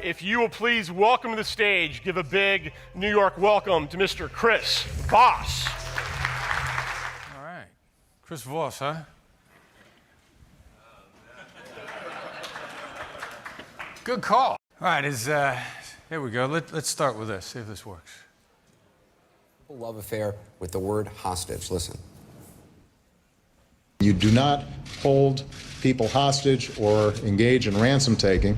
if you will please welcome to the stage, give a big New York welcome to Mr. Chris Voss. All right. Chris Voss, huh? Good call. All right, here we go. Let's start with this, see if this works. Love affair with the word hostage. Listen. You do not hold people hostage or engage in ransom taking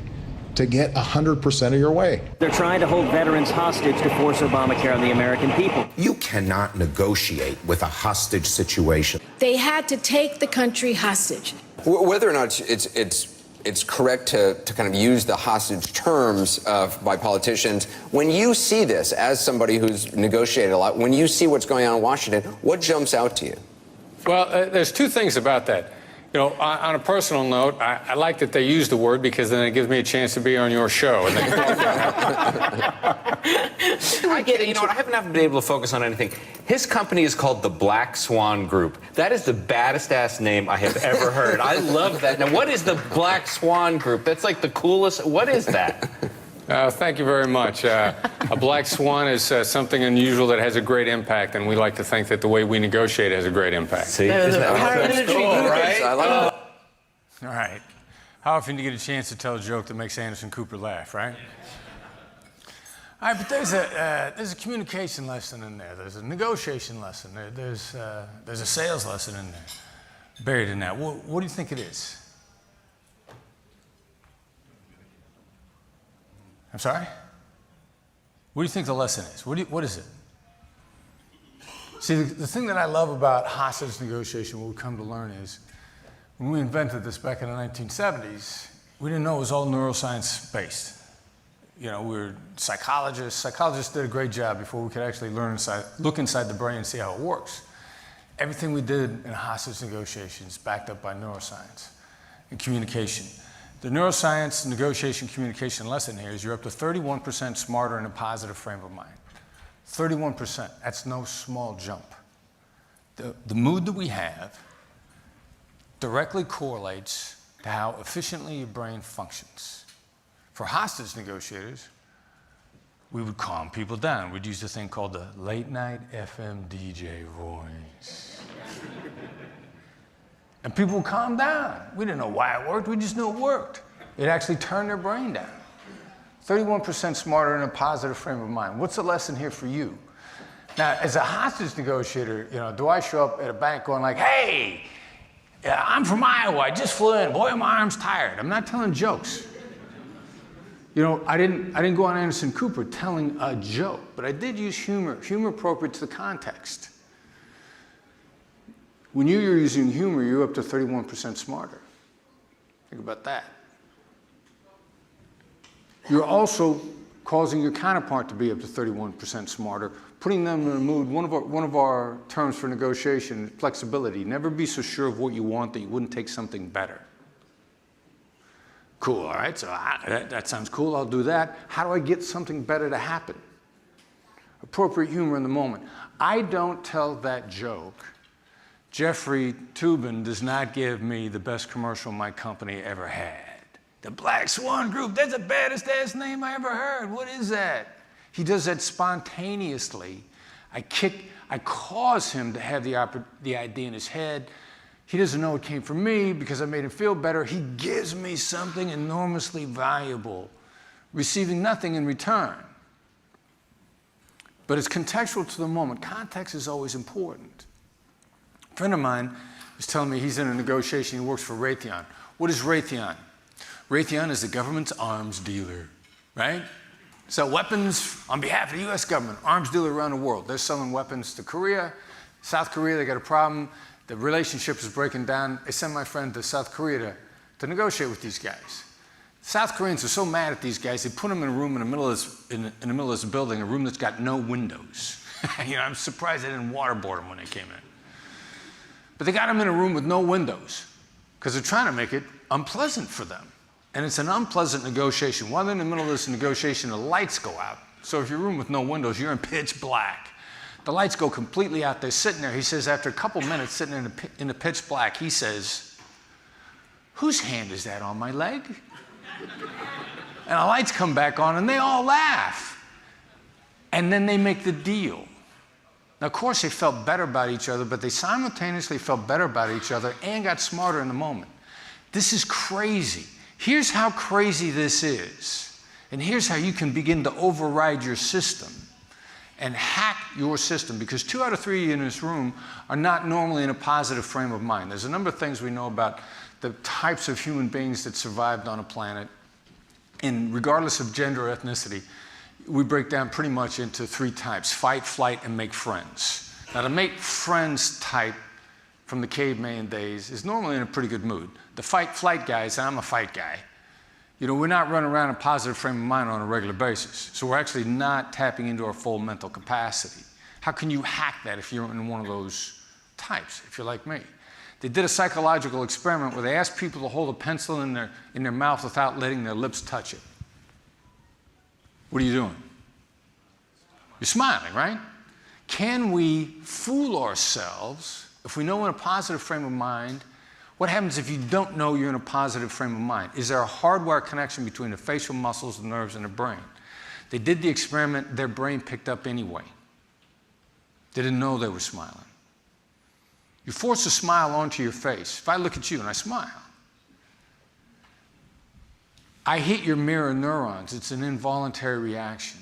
to get 100% of your way. They're trying to hold veterans hostage to force Obamacare on the American people. You cannot negotiate with a hostage situation. They had to take the country hostage. Whether or not it's correct to kind of use the hostage terms by politicians, when you see this, as somebody who's negotiated a lot, when you see what's going on in Washington, what jumps out to you? Well, there's two things about that. You know, on a personal note, I like that they use the word because then it gives me a chance to be on your show. And I get it. You know what? I haven't been able to focus on anything. His company is called the Black Swan Group. That is the baddest ass name I have ever heard. I love that. Now, what is the Black Swan Group? That's like the coolest. What is that? Thank you very much. A black swan is something unusual that has a great impact, and we like to think that the way we negotiate has a great impact. See? That's cool, right? I love it. All right. How often do you get a chance to tell a joke that makes Anderson Cooper laugh, right? All right, but there's a communication lesson in there. There's a negotiation lesson. There's a sales lesson in there, buried in that. What do you think it is? I'm sorry? What do you think the lesson is? What is it? See, the thing that I love about hostage negotiation, what we come to learn is, when we invented this back in the 1970s, we didn't know it was all neuroscience-based. You know, we were psychologists. Psychologists did a great job before we could actually look inside the brain and see how it works. Everything we did in hostage negotiations backed up by neuroscience and communication. The neuroscience, negotiation, communication lesson here is you're up to 31% smarter in a positive frame of mind. 31%, that's no small jump. The mood that we have directly correlates to how efficiently your brain functions. For hostage negotiators, we would calm people down. We'd use a thing called the late night FM DJ voice. And people would calm down. We didn't know why it worked, we just knew it worked. It actually turned their brain down. 31% smarter in a positive frame of mind. What's the lesson here for you? Now, as a hostage negotiator, you know, do I show up at a bank going like, hey, I'm from Iowa, I just flew in, boy, my arm's tired. I'm not telling jokes. You know, I didn't go on Anderson Cooper telling a joke, but I did use humor appropriate to the context. When you're using humor, you're up to 31% smarter. Think about that. You're also causing your counterpart to be up to 31% smarter, putting them in a mood. One of our terms for negotiation is flexibility. Never be so sure of what you want that you wouldn't take something better. Cool, all right, so that sounds cool, I'll do that. How do I get something better to happen? Appropriate humor in the moment. I don't tell that joke. Jeffrey Toobin does not give me the best commercial my company ever had. The Black Swan Group, that's the baddest ass name I ever heard. What is that? He does that spontaneously. I cause him to have the idea in his head. He doesn't know it came from me because I made him feel better. He gives me something enormously valuable, receiving nothing in return. But it's contextual to the moment. Context is always important. A friend of mine was telling me he's in a negotiation, he works for Raytheon. What is Raytheon? Raytheon is the government's arms dealer, right? Sell weapons on behalf of the US government, arms dealer around the world. They're selling weapons to Korea, South Korea, they got a problem. The relationship is breaking down. I sent my friend to South Korea to negotiate with these guys. South Koreans are so mad at these guys, they put them in a room in the middle of this building, a room that's got no windows. You know, I'm surprised they didn't waterboard them when they came in. But they got them in a room with no windows because they're trying to make it unpleasant for them. And it's an unpleasant negotiation. While they're in the middle of this negotiation, the lights go out. So if you're in a room with no windows, you're in pitch black. The lights go completely out. They're sitting there. He says, after a couple minutes sitting in the pitch black, he says, whose hand is that on my leg? And the lights come back on and they all laugh. And then they make the deal. Now, of course, they felt better about each other, but they simultaneously felt better about each other and got smarter in the moment. This is crazy. Here's how crazy this is. And here's how you can begin to override your system and hack your system, because 2 out of 3 in this room are not normally in a positive frame of mind. There's a number of things we know about the types of human beings that survived on a planet, and regardless of gender or ethnicity, we break down pretty much into 3 types: fight, flight, and make friends. Now, the make friends type from the caveman days is normally in a pretty good mood. The fight, flight guys, and I'm a fight guy, you know, we're not running around in a positive frame of mind on a regular basis. So we're actually not tapping into our full mental capacity. How can you hack that if you're in one of those types, if you're like me? They did a psychological experiment where they asked people to hold a pencil in their mouth without letting their lips touch it. What are you doing? You're smiling, right? Can we fool ourselves if we know in a positive frame of mind? What happens if you don't know you're in a positive frame of mind? Is there a hardwired connection between the facial muscles, the nerves, and the brain? They did the experiment, their brain picked up anyway. They didn't know they were smiling. You force a smile onto your face. If I look at you and I smile, I hit your mirror neurons. It's an involuntary reaction.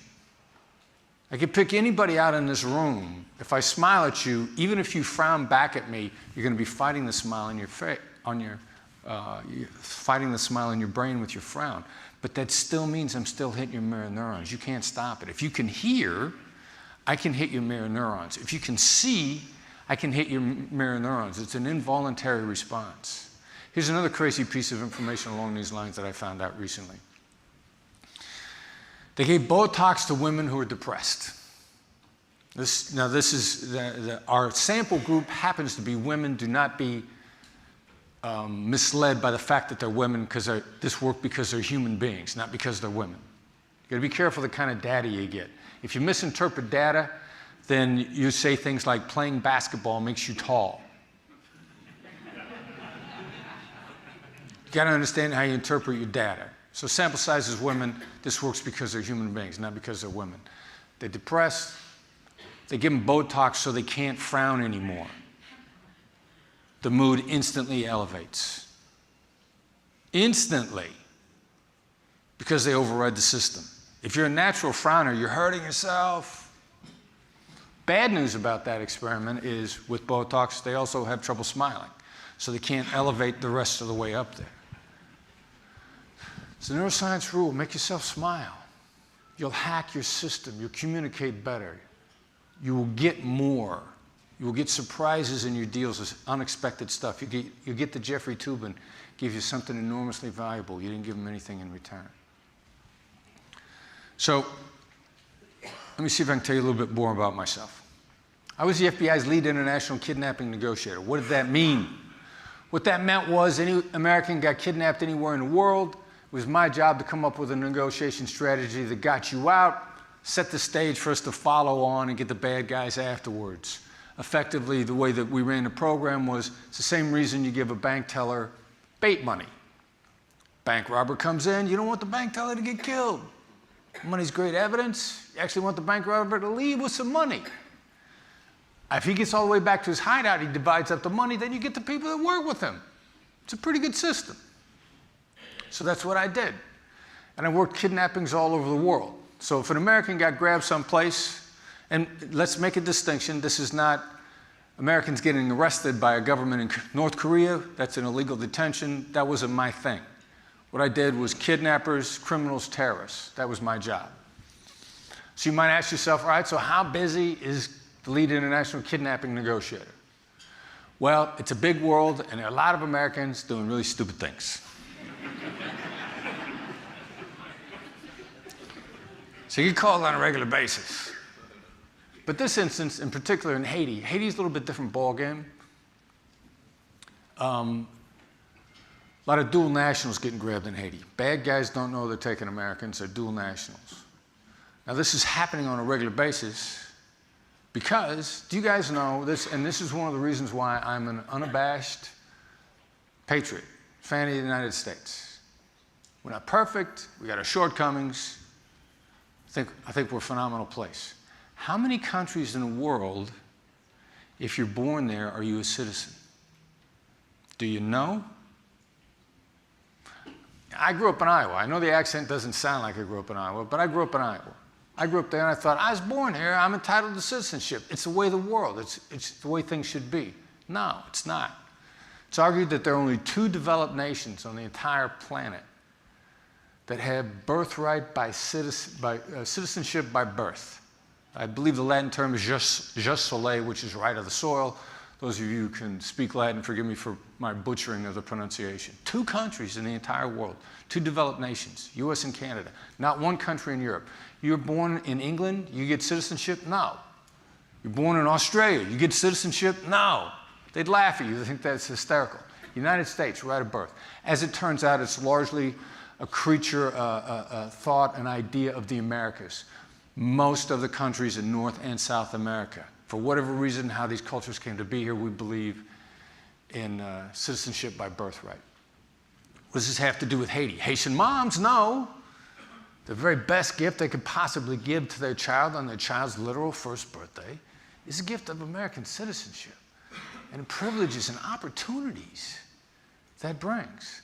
I could pick anybody out in this room. If I smile at you, even if you frown back at me, you're going to be fighting the smile in your face, fighting the smile in your brain with your frown. But that still means I'm still hitting your mirror neurons. You can't stop it. If you can hear, I can hit your mirror neurons. If you can see, I can hit your mirror neurons. It's an involuntary response. Here's another crazy piece of information along these lines that I found out recently. They gave Botox to women who were depressed. Our sample group happens to be women. Do not be misled by the fact that they're women, because this worked because they're human beings, not because they're women. You've got to be careful the kind of data you get. If you misinterpret data, then you say things like playing basketball makes you tall. You've got to understand how you interpret your data. So sample size is women. This works because they're human beings, not because they're women. They're depressed. They give them Botox so they can't frown anymore. The mood instantly elevates. Instantly. Because they override the system. If you're a natural frowner, you're hurting yourself. Bad news about that experiment is with Botox, they also have trouble smiling. So they can't elevate the rest of the way up there. It's a neuroscience rule. Make yourself smile. You'll hack your system. You'll communicate better. You will get more. You will get surprises in your deals with unexpected stuff. You get the Jeffrey Toobin give you something enormously valuable. You didn't give him anything in return. So let me see if I can tell you a little bit more about myself. I was the FBI's lead international kidnapping negotiator. What did that mean? What that meant was any American got kidnapped anywhere in the world, it was my job to come up with a negotiation strategy that got you out, set the stage for us to follow on and get the bad guys afterwards. Effectively, the way that we ran the program was it's the same reason you give a bank teller bait money. Bank robber comes in, you don't want the bank teller to get killed. Money's great evidence. You actually want the bank robber to leave with some money. If he gets all the way back to his hideout, he divides up the money, then you get the people that work with him. It's a pretty good system. So that's what I did. And I worked kidnappings all over the world. So if an American got grabbed someplace, and let's make a distinction, this is not Americans getting arrested by a government in North Korea, that's an illegal detention, that wasn't my thing. What I did was kidnappers, criminals, terrorists. That was my job. So you might ask yourself, all right, so how busy is the lead international kidnapping negotiator? Well, it's a big world, and there are a lot of Americans doing really stupid things. So you get called on a regular basis. But this instance, in particular in Haiti, Haiti's a little bit different ballgame. A lot of dual nationals getting grabbed in Haiti. Bad guys don't know they're taking Americans, they're dual nationals. Now this is happening on a regular basis because, do you guys know this, and this is one of the reasons why I'm an unabashed patriot, fan of the United States. We're not perfect. We got our shortcomings. I think we're a phenomenal place. How many countries in the world, if you're born there, are you a citizen? Do you know? I grew up in Iowa. I know the accent doesn't sound like I grew up in Iowa, but I grew up in Iowa. I grew up there and I thought, I was born here, I'm entitled to citizenship. It's the way of the world. It's the way things should be. No, it's not. It's argued that there are only 2 developed nations on the entire planet that have birthright by citizenship by birth. I believe the Latin term is jus soli, which is right of the soil. Those of you who can speak Latin, forgive me for my butchering of the pronunciation. 2 countries in the entire world, 2 developed nations, US and Canada, not 1 country in Europe. You're born in England, you get citizenship? No. You're born in Australia, you get citizenship? No. They'd laugh at you, they think that's hysterical. United States, right of birth. As it turns out, it's largely a creature, a thought, an idea of the Americas. Most of the countries in North and South America, for whatever reason, how these cultures came to be here, we believe in citizenship by birthright. What does this have to do with Haiti? Haitian moms know the very best gift they could possibly give to their child on their child's literal first birthday is a gift of American citizenship and the privileges and opportunities that brings.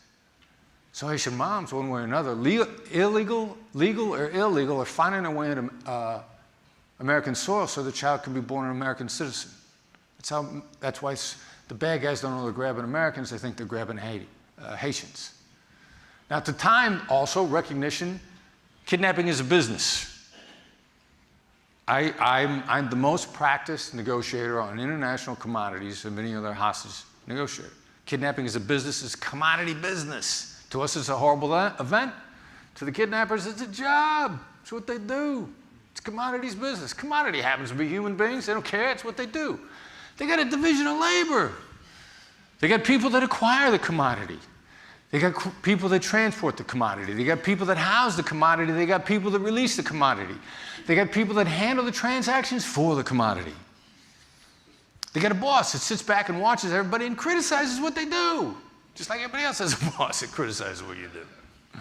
So Haitian moms, one way or another, legal or illegal, are finding their way into American soil so the child can be born an American citizen. That's why the bad guys don't know they're grabbing Americans, they think they're grabbing Haitians. Now at the time, also, recognition, kidnapping is a business. I'm the most practiced negotiator on international commodities of any other hostage negotiator. Kidnapping is a business, it's commodity business. To us, it's a horrible event. To the kidnappers, it's a job. It's what they do. It's commodities business. Commodity happens to be human beings. They don't care. It's what they do. They got a division of labor. They got people that acquire the commodity. They got people that transport the commodity. They got people that house the commodity. They got people that release the commodity. They got people that handle the transactions for the commodity. They got a boss that sits back and watches everybody and criticizes what they do. Just like everybody else has a boss that criticizes what you do.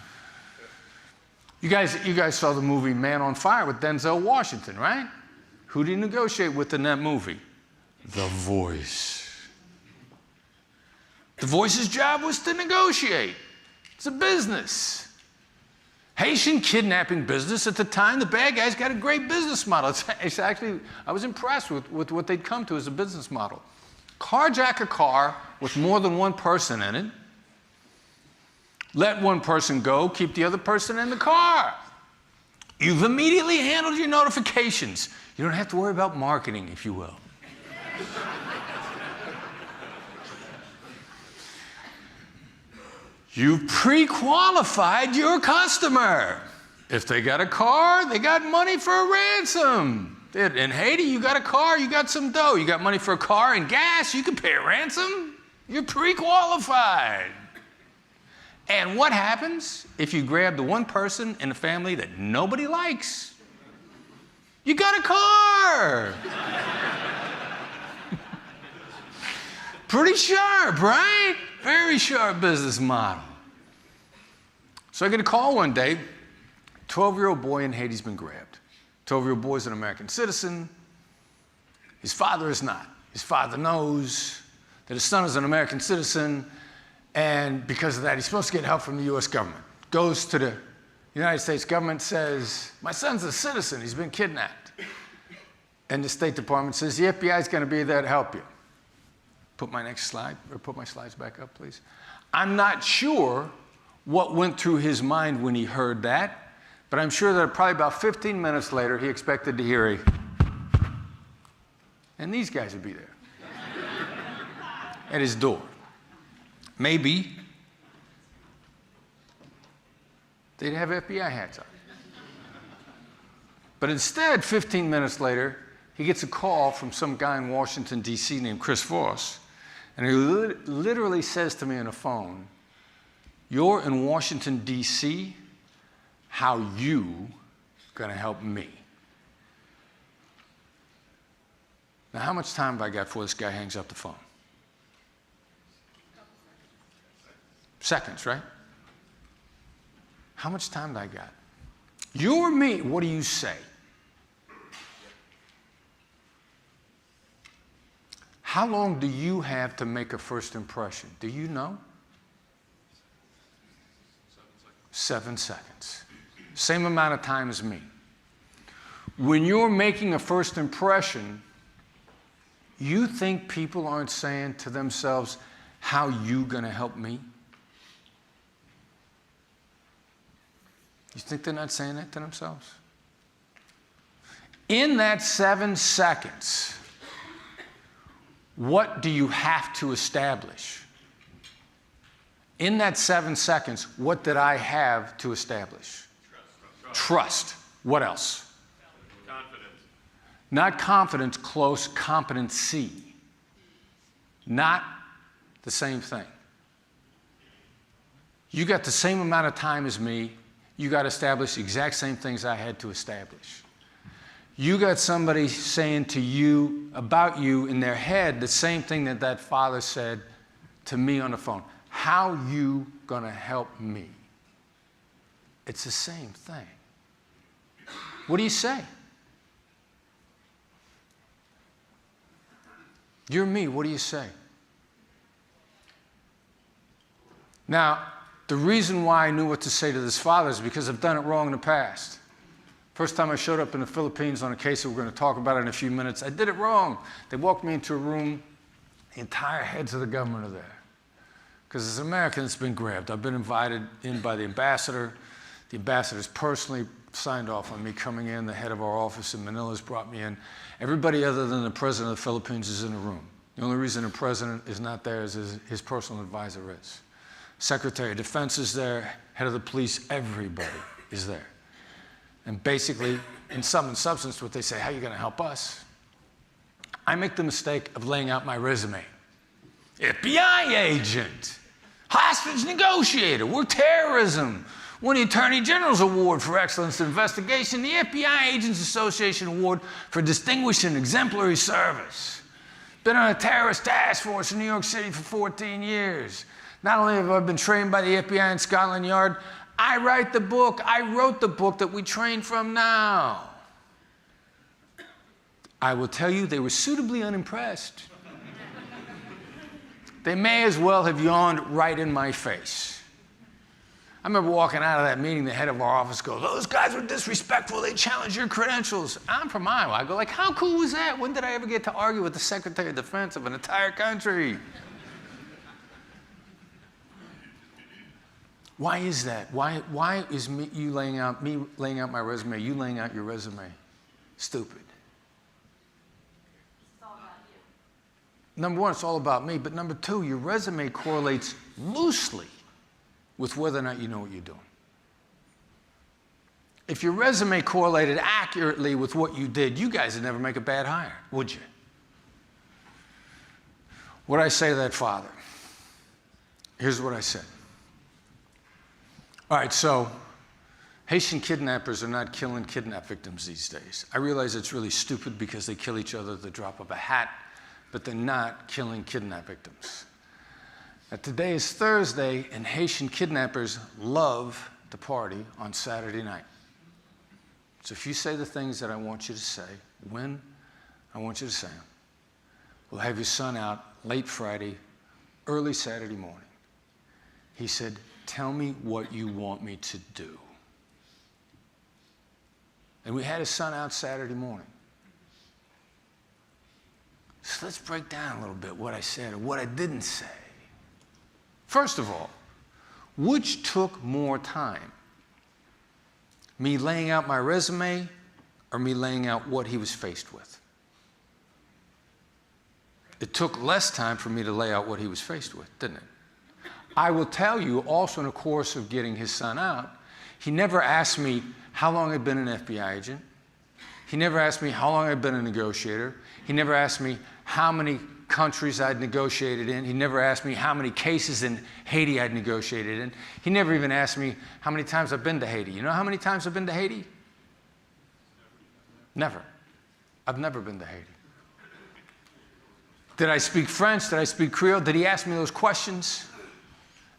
You guys saw the movie Man on Fire with Denzel Washington, right? Who did he negotiate with in that movie? The Voice. The Voice's job was to negotiate. It's a business. Haitian kidnapping business at the time, the bad guys got a great business model. It's actually, I was impressed with what they'd come to as a business model. Carjack a car with more than 1 person in it, let 1 person go, keep the other person in the car. You've immediately handled your notifications. You don't have to worry about marketing, if you will. You've pre-qualified your customer. If they got a car, they got money for a ransom. In Haiti, you got a car, you got some dough. You got money for a car and gas, you can pay a ransom. You're pre-qualified. And what happens if you grab the 1 person in the family that nobody likes? You got a car. Pretty sharp, right? Very sharp business model. So I get a call one day, 12-year-old boy in Haiti's been grabbed. 12-year-old boy is an American citizen. His father is not. His father knows that his son is an American citizen, and because of that, he's supposed to get help from the US government. Goes to the United States government, says, my son's a citizen, he's been kidnapped. And the State Department says, the FBI is going to be there to help you. Put my next slide, or put my slides back up, please. I'm not sure what went through his mind when he heard that, but I'm sure that probably about 15 minutes later, he expected to hear a, and these guys would be there at his door. Maybe they'd have FBI hats on. But instead, 15 minutes later, he gets a call from some guy in Washington, D.C. named Chris Voss, and he literally says to me on the phone, you're in Washington, D.C., how you gonna help me? Now, how much time have I got before this guy hangs up the phone? Seconds, right? How much time do I got? You or me, what do you say? How long do you have to make a first impression? Do you know? 7 seconds. Same amount of time as me. When you're making a first impression, you think people aren't saying to themselves, how you gonna help me? You think they're not saying that to themselves? In that 7 seconds, what do you have to establish? In that 7 seconds, what did I have to establish? Trust. What else? Confidence. Not confidence, close, competency. Not the same thing. You got the same amount of time as me. You got to establish the exact same things I had to establish. You got somebody saying to you, about you, in their head, the same thing that that father said to me on the phone. How you gonna help me? It's the same thing. What do you say? You're me, what do you say? Now, the reason why I knew what to say to this father is because I've done it wrong in the past. First time I showed up in the Philippines on a case that we're going to talk about in a few minutes, I did it wrong. They walked me into a room, the entire heads of the government are there. Because as an American, it's been grabbed. I've been invited in by the ambassador. The ambassador's personally signed off on me coming in. The head of our office in Manila has brought me in. Everybody other than the president of the Philippines is in the room. The only reason the president is not there is his personal advisor is. Secretary of Defense is there, head of the police, everybody is there. And basically, in sum and substance, what they say, how are you going to help us? I make the mistake of laying out my resume. FBI agent, hostage negotiator, we're terrorism, won the Attorney General's Award for Excellence in Investigation, the FBI Agents Association Award for Distinguished and Exemplary Service. Been on a terrorist task force in New York City for 14 years. Not only have I been trained by the FBI in Scotland Yard, I wrote the book that we train from now. I will tell you, they were suitably unimpressed. They may as well have yawned right in my face. I remember walking out of that meeting, the head of our office goes, those guys were disrespectful, they challenged your credentials. I'm from Iowa. I go like, how cool was that? When did I ever get to argue with the Secretary of Defense of an entire country? Why is that? Why is me laying out my resume, you laying out your resume stupid? It's all about you. Number one, it's all about me, but number two, your resume correlates loosely with whether or not you know what you're doing. If your resume correlated accurately with what you did, you guys would never make a bad hire, would you? What did I say to that father? Here's what I said. All right, so Haitian kidnappers are not killing kidnap victims these days. I realize it's really stupid because they kill each other at the drop of a hat, but they're not killing kidnap victims. Now, today is Thursday, and Haitian kidnappers love to party on Saturday night. So if you say the things that I want you to say, when I want you to say them, we'll have your son out late Friday, early Saturday morning. He said, tell me what you want me to do. And we had his son out Saturday morning. So let's break down a little bit what I said or what I didn't say. First of all, which took more time? Me laying out my resume or me laying out what he was faced with? It took less time for me to lay out what he was faced with, didn't it? I will tell you also in the course of getting his son out, he never asked me how long I'd been an FBI agent. He never asked me how long I'd been a negotiator. He never asked me how many countries I'd negotiated in. He never asked me how many cases in Haiti I'd negotiated in. He never even asked me how many times I've been to Haiti. You know how many times I've been to Haiti? Never. I've never been to Haiti. Did I speak French? Did I speak Creole? Did he ask me those questions?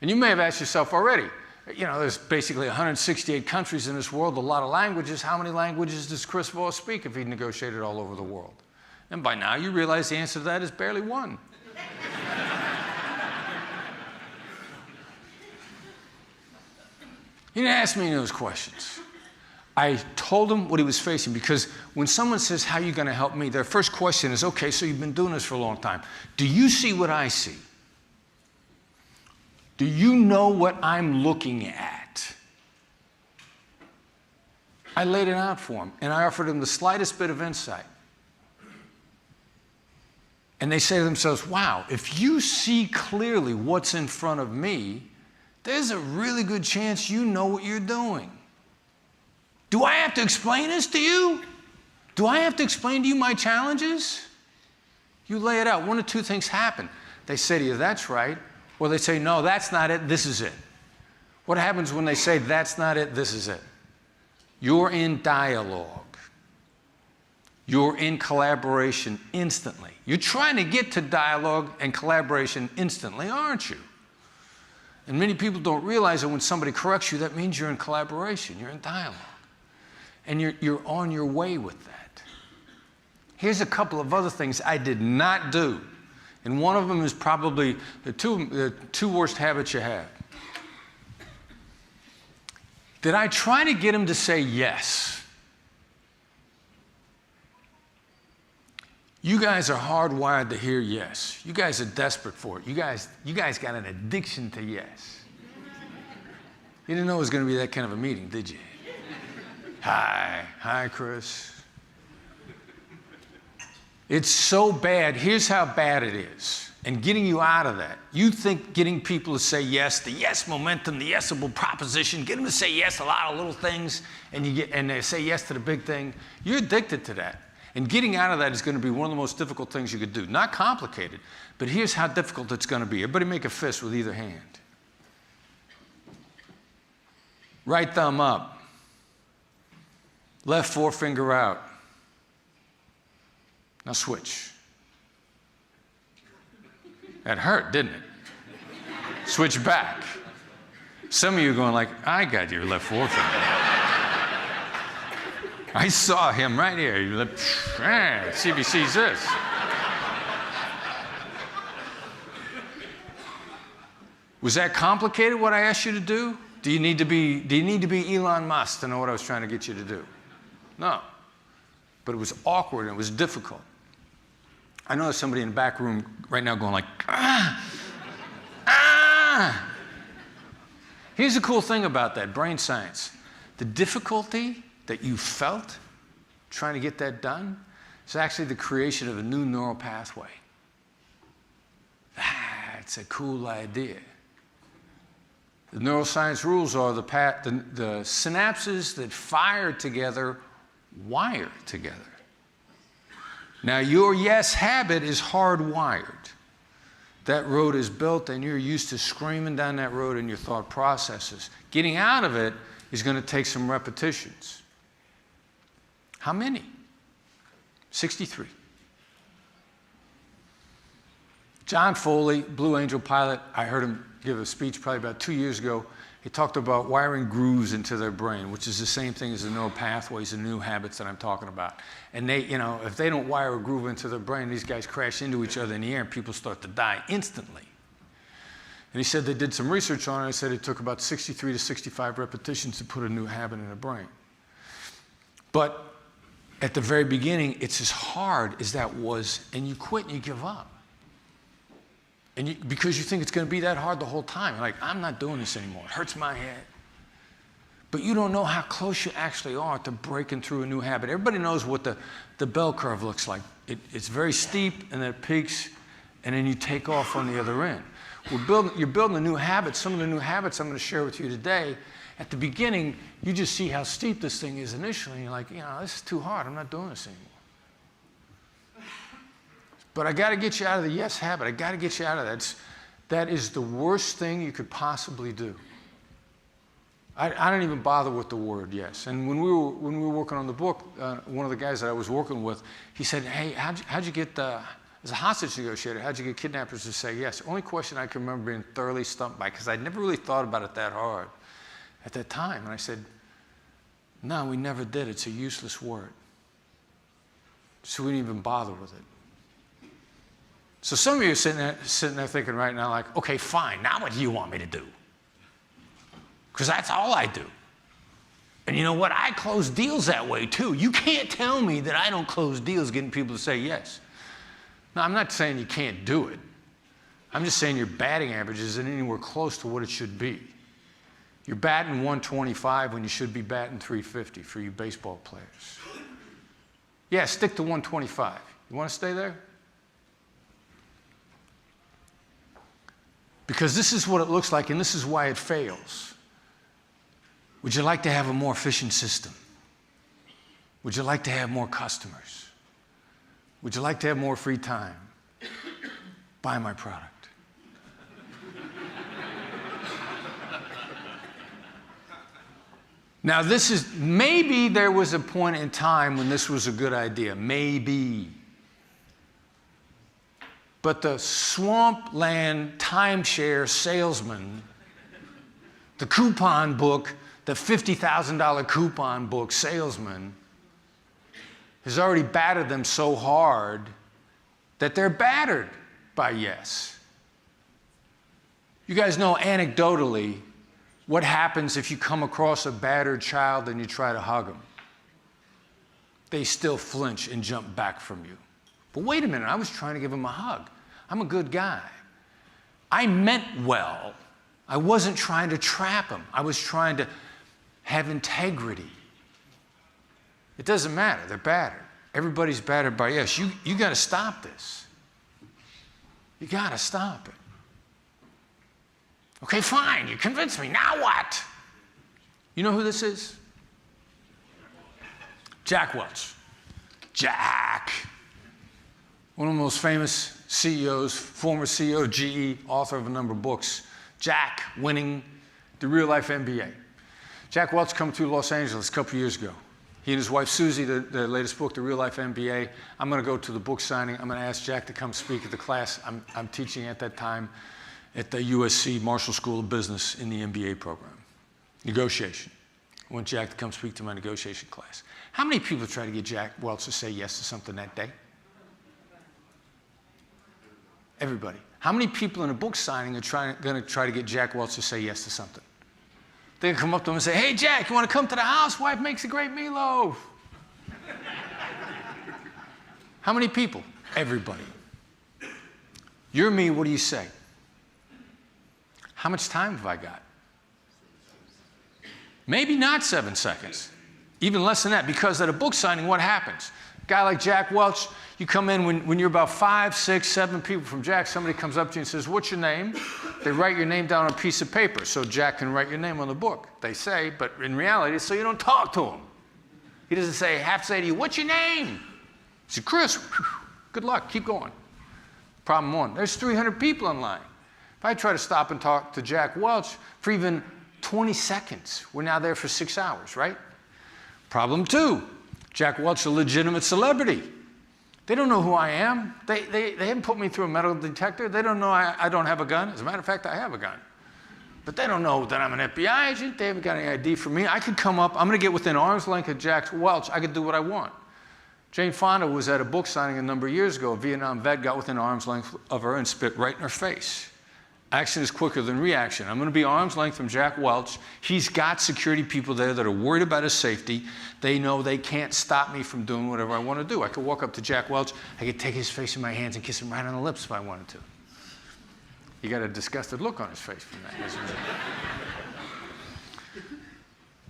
And you may have asked yourself already, You know, there's basically 168 countries in this world, a lot of languages. How many languages does Chris Voss speak if he negotiated all over the world? And by now you realize the answer to that is barely one. He didn't ask me those questions. I told him what he was facing, because when someone says, how are you going to help me? Their first question is, okay, so you've been doing this for a long time. Do you see what I see? Do you know what I'm looking at? I laid it out for him, and I offered him the slightest bit of insight. And they say to themselves, wow, if you see clearly what's in front of me, there's a really good chance you know what you're doing. Do I have to explain this to you? Do I have to explain to you my challenges? You lay it out. One of two things happen. They say to you, that's right. Or they say, no, that's not it, this is it. What happens when they say, that's not it, this is it? You're in dialogue. You're in collaboration instantly. You're trying to get to dialogue and collaboration instantly, aren't you? And many people don't realize that when somebody corrects you, that means you're in collaboration, you're in dialogue. And you're on your way with that. Here's a couple of other things I did not do. And one of them is probably the two worst habits you have. Did I try to get him to say yes? You guys are hardwired to hear yes. You guys are desperate for it. You guys got an addiction to yes. You didn't know it was going to be that kind of a meeting, did you? Hi, Chris. It's so bad. Here's how bad it is. And getting you out of that. You think getting people to say yes, the yes momentum, the yesable proposition, get them to say yes a lot of little things, and they say yes to the big thing. You're addicted to that. And getting out of that is going to be one of the most difficult things you could do. Not complicated, but here's how difficult it's going to be. Everybody make a fist with either hand. Right thumb up. Left forefinger out. Now switch. That hurt, didn't it? Switch back. Some of you are going like, I got your left forefinger. I saw him right here. See if he sees this. Was that complicated, what I asked you to do? Do you need to be Elon Musk to know what I was trying to get you to do? No. But it was awkward and it was difficult. I know there's somebody in the back room right now going like, ah, ah. Here's the cool thing about that, brain science. The difficulty that you felt trying to get that done is actually the creation of a new neural pathway. That's a cool idea. The neuroscience rules are the synapses that fire together wire together. Now, your yes habit is hardwired. That road is built and you're used to screaming down that road in your thought processes. Getting out of it is going to take some repetitions. How many? 63. John Foley, Blue Angel pilot, I heard him give a speech probably about 2 years ago. He talked about wiring grooves into their brain, which is the same thing as the neural pathways and new habits that I'm talking about. And they, you know, if they don't wire a groove into their brain, these guys crash into each other in the air and people start to die instantly. And he said they did some research on it. He said it took about 63 to 65 repetitions to put a new habit in the brain. But at the very beginning, it's as hard as that was, and you quit and you give up. And because you think it's going to be that hard the whole time. You're like, I'm not doing this anymore. It hurts my head. But you don't know how close you actually are to breaking through a new habit. Everybody knows what the bell curve looks like. It's very steep, and then it peaks, and then you take off on the other end. You're building a new habit. Some of the new habits I'm going to share with you today, at the beginning, you just see how steep this thing is initially, and you're like, you know, this is too hard. I'm not doing this anymore. But I got to get you out of the yes habit. I got to get you out of that. That is the worst thing you could possibly do. I don't even bother with the word yes. And when we were working on the book, one of the guys that I was working with, he said, hey, how'd you get, as a hostage negotiator, how'd you get kidnappers to say yes? Only question I can remember being thoroughly stumped by, because I'd never really thought about it that hard. at that time. And I said, no, we never did. It's a useless word. So we didn't even bother with it. So some of you are sitting there thinking right now, like, okay, fine, now what do you want me to do? Because that's all I do. And you know what? I close deals that way too. You can't tell me that I don't close deals getting people to say yes. Now, I'm not saying you can't do it. I'm just saying your batting average isn't anywhere close to what it should be. You're batting 125 when you should be batting 350 for you baseball players. Yeah, stick to 125. You want to stay there? Because this is what it looks like, and this is why it fails. Would you like to have a more efficient system? Would you like to have more customers? Would you like to have more free time? Buy my product. Now, this is, maybe there was a point in time when this was a good idea. Maybe. But the swampland timeshare salesman, the coupon book, the $50,000 coupon book salesman, has already battered them so hard that they're battered by yes. You guys know anecdotally what happens if you come across a battered child and you try to hug them. They still flinch and jump back from you. But wait a minute, I was trying to give him a hug. I'm a good guy. I meant well. I wasn't trying to trap him. I was trying to have integrity. It doesn't matter, they're battered. Everybody's battered by yes. You got to stop this. You got to stop it. Okay, fine, you convinced me. Now what? You know who this is? Jack Welch. Jack. One of the most famous CEOs, former CEO of GE, author of a number of books. Jack winning the real-life MBA. Jack Welch came to Los Angeles a couple years ago. He and his wife, Susie, the latest book, The Real Life MBA. I'm going to go to the book signing. I'm going to ask Jack to come speak at the class I'm teaching at that time at the USC Marshall School of Business in the MBA program. Negotiation. I want Jack to come speak to my negotiation class. How many people try to get Jack Welch to say yes to something that day? Everybody. How many people in a book signing are going to try to get Jack Welch to say yes to something? They come up to him and say, hey, Jack, you want to come to the house? Wife makes a great meatloaf. How many people? Everybody. You're me, what do you say? How much time have I got? Maybe not 7 seconds. Even less than that, because at a book signing, what happens? A guy like Jack Welch, you come in when you're about 5, 6, 7 people from Jack, somebody comes up to you and says, what's your name? They write your name down on a piece of paper so Jack can write your name on the book. They say, but in reality, so you don't talk to him. He doesn't say, have to say to you, what's your name? He said, Chris, good luck, keep going. Problem one, there's 300 people in line. If I try to stop and talk to Jack Welch for even 20 seconds, we're now there for 6 hours, right? Problem two, Jack Welch, a legitimate celebrity. They don't know who I am. They haven't put me through a metal detector. They don't know I don't have a gun. As a matter of fact, I have a gun. But they don't know that I'm an FBI agent. They haven't got any ID for me. I could come up. I'm going to get within arm's length of Jack Welch. I could do what I want. Jane Fonda was at a book signing a number of years ago. A Vietnam vet got within arm's length of her and spit right in her face. Action is quicker than reaction. I'm going to be arm's length from Jack Welch. He's got security people there that are worried about his safety. They know they can't stop me from doing whatever I want to do. I could walk up to Jack Welch. I could take his face in my hands and kiss him right on the lips if I wanted to. He got a disgusted look on his face from that.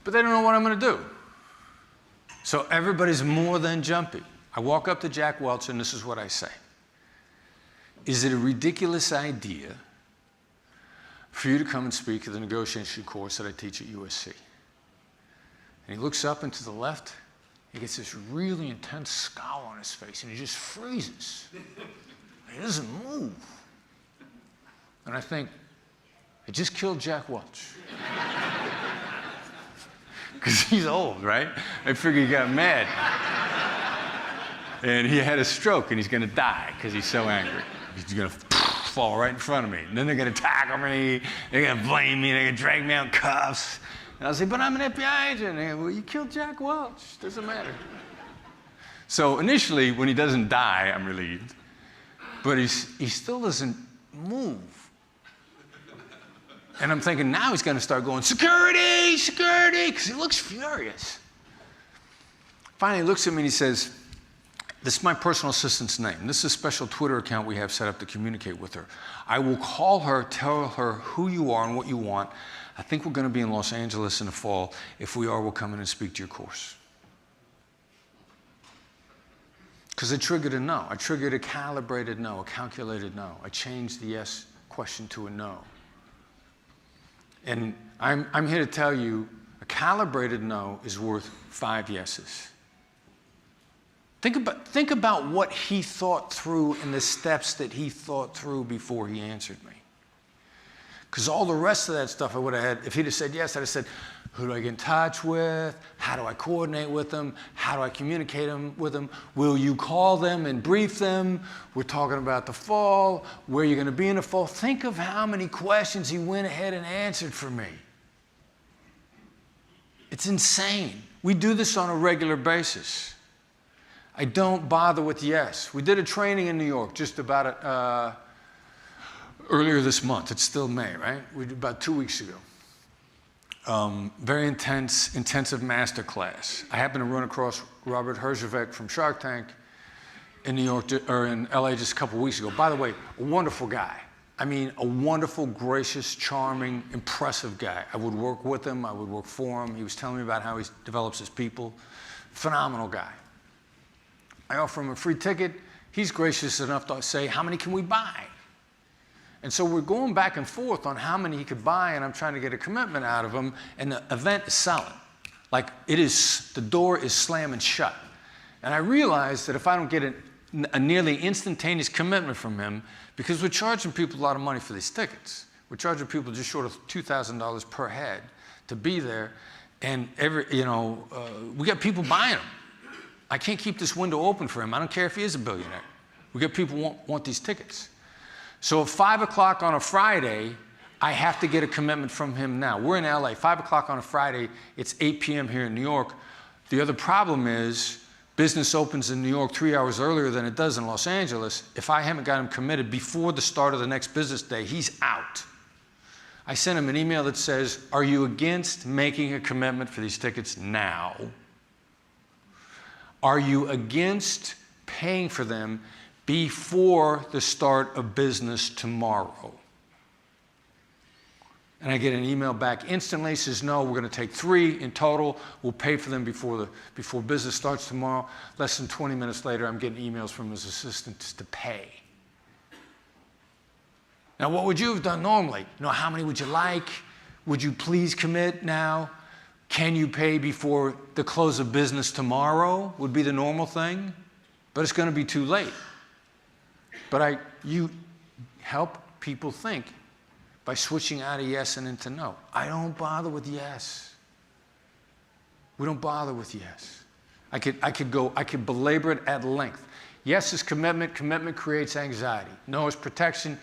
But they don't know what I'm going to do. So everybody's more than jumpy. I walk up to Jack Welch and this is what I say. Is it a ridiculous idea for you to come and speak at the negotiation course that I teach at USC? And he looks up and to the left, he gets this really intense scowl on his face and he just freezes. He doesn't move. And I think, I just killed Jack Welch. Because he's old, right? I figure he got mad. And he had a stroke and he's going to die because he's so angry. He's going to fall right in front of me. And then they're going to tackle me. They're going to blame me. They're going to drag me out in cuffs. And I'll say, but I'm an FBI agent. And, well, you killed Jack Welch. Doesn't matter. So initially, when he doesn't die, I'm relieved. But he still doesn't move. And I'm thinking, now he's going to start going, security, security, because he looks furious. Finally, he looks at me and he says, this is my personal assistant's name. This is a special Twitter account we have set up to communicate with her. I will call her, tell her who you are and what you want. I think we're going to be in Los Angeles in the fall. If we are, we'll come in and speak to your course. Because I triggered a no. I triggered a calibrated no, a calculated no. I changed the yes question to a no. And I'm here to tell you, a calibrated no is worth 5 yeses. Think about what he thought through and the steps that he thought through before he answered me. Because all the rest of that stuff I would have had, if he'd have said yes, I'd have said, who do I get in touch with? How do I coordinate with them? How do I communicate with them? Will you call them and brief them? We're talking about the fall. Where are you going to be in the fall? Think of how many questions he went ahead and answered for me. It's insane. We do this on a regular basis. I don't bother with yes. We did a training in New York just about earlier this month. It's still May, right? We did about 2 weeks ago. Very intensive master class. I happened to run across Robert Herjavec from Shark Tank in New York, or in LA just a couple weeks ago. By the way, a wonderful guy. I mean, a wonderful, gracious, charming, impressive guy. I would work with him. I would work for him. He was telling me about how he develops his people. Phenomenal guy. I offer him a free ticket. He's gracious enough to say, how many can we buy? And so we're going back and forth on how many he could buy, and I'm trying to get a commitment out of him, and the event is selling. Like, the door is slamming shut. And I realized that if I don't get a nearly instantaneous commitment from him, because we're charging people a lot of money for these tickets. We're charging people just short of $2,000 per head to be there, and we got people buying them. I can't keep this window open for him. I don't care if he is a billionaire. We got people who want these tickets. So at 5 o'clock on a Friday, I have to get a commitment from him now. We're in LA, 5 o'clock on a Friday, it's 8 p.m. here in New York. The other problem is business opens in New York 3 hours earlier than it does in Los Angeles. If I haven't got him committed before the start of the next business day, he's out. I sent him an email that says, are you against making a commitment for these tickets now? Are you against paying for them before the start of business tomorrow? And I get an email back instantly, says, no, we're going to take 3 in total. We'll pay for them before business starts tomorrow. Less than 20 minutes later, I'm getting emails from his assistants to pay. Now, what would you have done normally? How many would you like? Would you please commit now? Can you pay before the close of business tomorrow? Would be the normal thing. But it's going to be too late. But you help people think by switching out of yes and into no. I don't bother with yes. We don't bother with yes. I could belabor it at length. Yes is commitment. Commitment creates anxiety. No is protection.